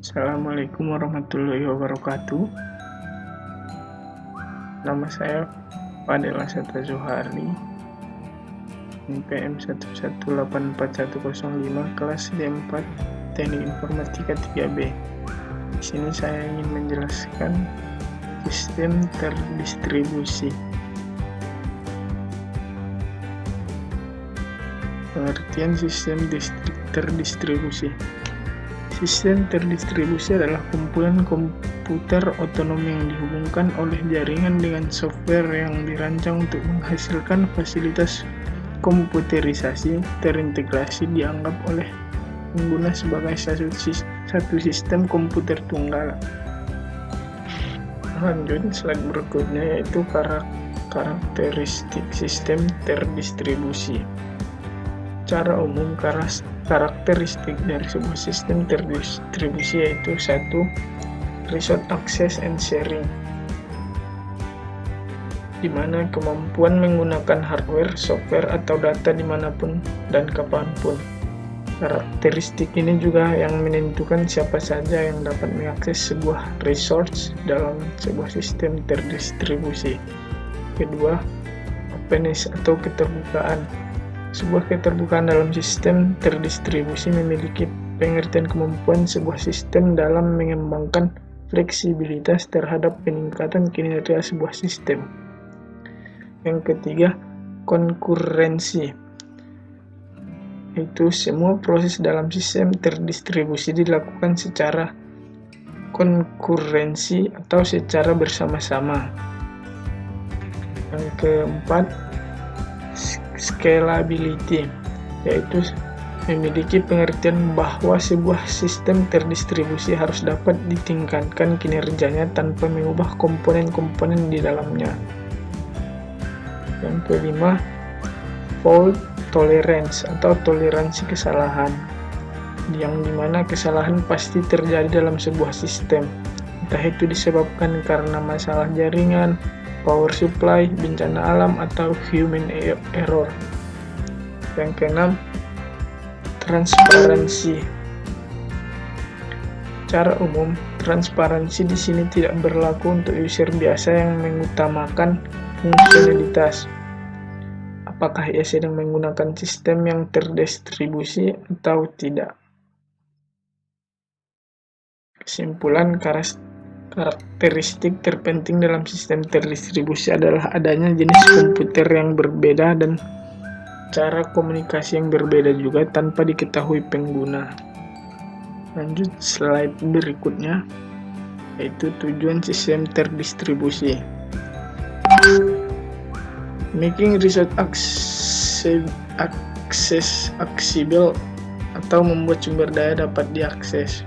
Assalamualaikum warahmatullahi wabarakatuh. Nama saya Fadel Asata Zuhari, NPM 1184105, kelas D4, Teknik Informatika 3B. Di sini saya ingin menjelaskan sistem terdistribusi. Pengertian sistem terdistribusi. Sistem terdistribusi adalah kumpulan komputer otonom yang dihubungkan oleh jaringan dengan software yang dirancang untuk menghasilkan fasilitas komputerisasi terintegrasi dianggap oleh pengguna sebagai satu sistem komputer tunggal. Lanjut, slide berikutnya yaitu karakteristik sistem terdistribusi. Secara umum, karakteristik dari sebuah sistem terdistribusi yaitu 1. Resource access and sharing, di mana kemampuan menggunakan hardware, software, atau data dimanapun dan kapanpun. Karakteristik ini juga yang menentukan siapa saja yang dapat mengakses sebuah resource dalam sebuah sistem terdistribusi. Kedua, openness atau keterbukaan. Sebuah keterbukaan dalam sistem terdistribusi memiliki pengertian kemampuan sebuah sistem dalam mengembangkan fleksibilitas terhadap peningkatan kinerja sebuah sistem. Yang ketiga, konkurensi, yaitu semua proses dalam sistem terdistribusi dilakukan secara konkurensi atau secara bersama-sama. Yang keempat, scalability, yaitu memiliki pengertian bahwa sebuah sistem terdistribusi harus dapat ditingkatkan kinerjanya tanpa mengubah komponen-komponen di dalamnya. Yang kelima, fault tolerance atau toleransi kesalahan, yang dimana kesalahan pasti terjadi dalam sebuah sistem, entah itu disebabkan karena masalah jaringan, power supply, bencana alam, atau human error. Yang keenam, transparansi. Secara umum, transparansi di sini tidak berlaku untuk user biasa yang mengutamakan fungsionalitas. Apakah ia sedang menggunakan sistem yang terdistribusi atau tidak? Kesimpulan, karakteristik terpenting dalam sistem terdistribusi adalah adanya jenis komputer yang berbeda dan cara komunikasi yang berbeda juga tanpa diketahui pengguna. Lanjut, slide berikutnya yaitu tujuan sistem terdistribusi. Making resource accessible atau membuat sumber daya dapat diakses.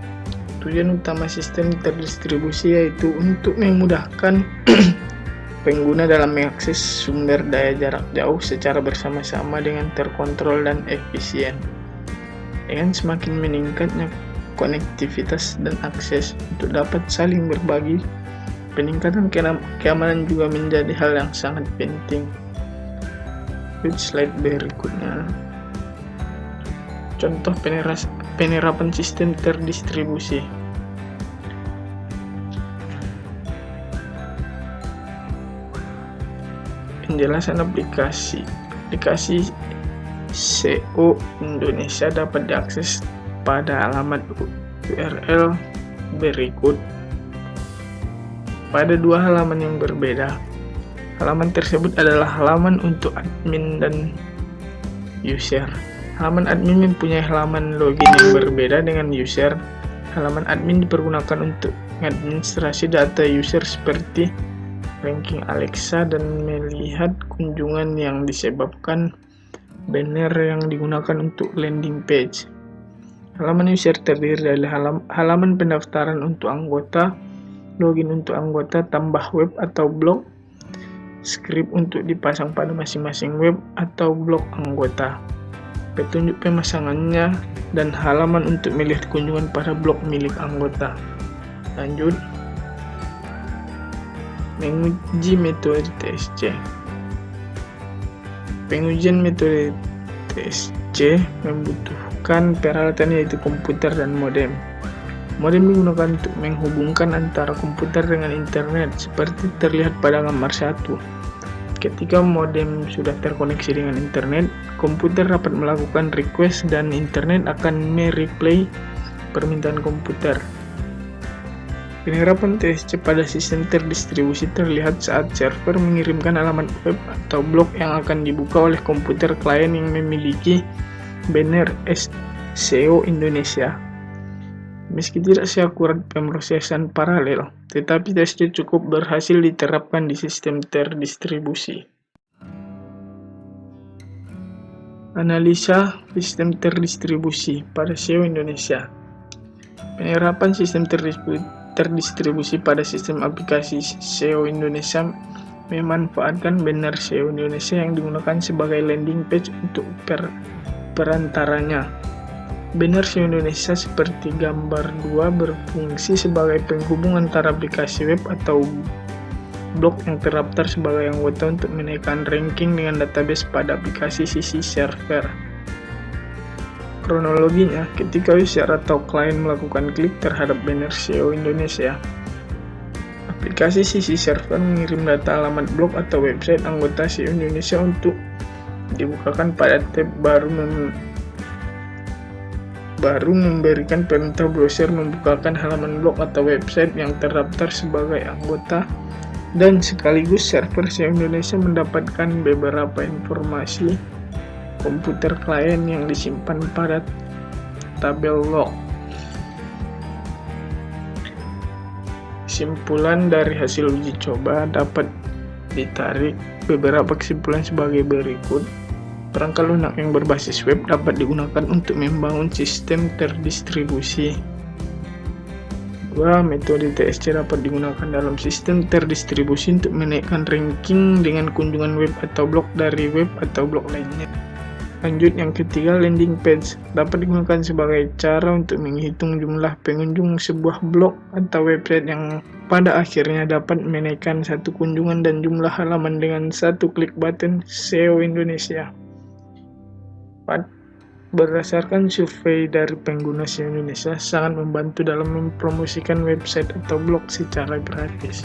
Tujuan utama sistem terdistribusi yaitu untuk memudahkan pengguna dalam mengakses sumber daya jarak jauh secara bersama-sama dengan terkontrol dan efisien. Dengan semakin meningkatnya konektivitas dan akses untuk dapat saling berbagi, peningkatan keamanan juga menjadi hal yang sangat penting. Slide berikutnya. Contoh penerapan sistem terdistribusi. Penjelasan aplikasi SEO Indonesia dapat diakses pada alamat URL berikut pada dua halaman yang berbeda. Halaman tersebut adalah halaman untuk admin dan user. Halaman admin mempunyai halaman login yang berbeda dengan user. Halaman admin dipergunakan untuk mengadministrasi data user seperti ranking Alexa dan melihat kunjungan yang disebabkan banner yang digunakan untuk landing page. Halaman user terdiri dari halaman pendaftaran untuk anggota, login untuk anggota, tambah web atau blog, skrip untuk dipasang pada masing-masing web atau blog anggota, petunjuk pemasangannya, dan halaman untuk melihat kunjungan pada blog milik anggota. Lanjut, menguji metode TSC. Pengujian metode TSC membutuhkan peralatan yaitu komputer dan modem. Modem digunakan untuk menghubungkan antara komputer dengan internet, seperti terlihat pada gambar 1. Ketika modem sudah terkoneksi dengan internet, komputer dapat melakukan request dan internet akan mereplay permintaan komputer. Penerapan TSC pada sistem terdistribusi terlihat saat server mengirimkan alamat web atau blog yang akan dibuka oleh komputer klien yang memiliki banner SEO Indonesia. Meski tidak seakurat pemrosesan paralel, tetapi TSC cukup berhasil diterapkan di sistem terdistribusi. Analisa sistem terdistribusi pada SEO Indonesia. Penerapan sistem terdistribusi pada sistem aplikasi SEO Indonesia memanfaatkan banner SEO Indonesia yang digunakan sebagai landing page untuk perantaranya. Banner SEO Indonesia seperti gambar 2 berfungsi sebagai penghubung antara aplikasi web atau blog yang terdaftar sebagai anggota untuk menaikkan ranking dengan database pada aplikasi sisi server. Kronologinya, ketika user atau klien melakukan klik terhadap banner SEO Indonesia, aplikasi sisi server mengirim data alamat blog atau website anggota SEO Indonesia untuk dibukakan pada tab baru memberikan perintah browser membukakan halaman blog atau website yang terdaftar sebagai anggota, dan sekaligus server SEO Indonesia mendapatkan beberapa informasi komputer klien yang disimpan pada tabel log. Kesimpulan dari hasil uji coba dapat ditarik beberapa kesimpulan sebagai berikut. Perangkat lunak yang berbasis web dapat digunakan untuk membangun sistem terdistribusi. 2. Metode TSC dapat digunakan dalam sistem terdistribusi untuk menaikkan ranking dengan kunjungan web atau blog dari web atau blog lainnya. Lanjut, yang ketiga, landing page dapat digunakan sebagai cara untuk menghitung jumlah pengunjung sebuah blog atau website yang pada akhirnya dapat menaikkan satu kunjungan dan jumlah halaman dengan satu klik button SEO Indonesia. 4. Berdasarkan survei dari pengguna SEO Indonesia, sangat membantu dalam mempromosikan website atau blog secara gratis.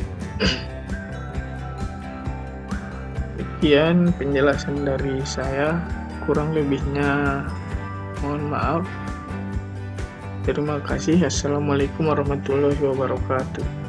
Sekian penjelasan dari saya, kurang lebihnya mohon maaf. Terima kasih. Assalamualaikum warahmatullahi wabarakatuh.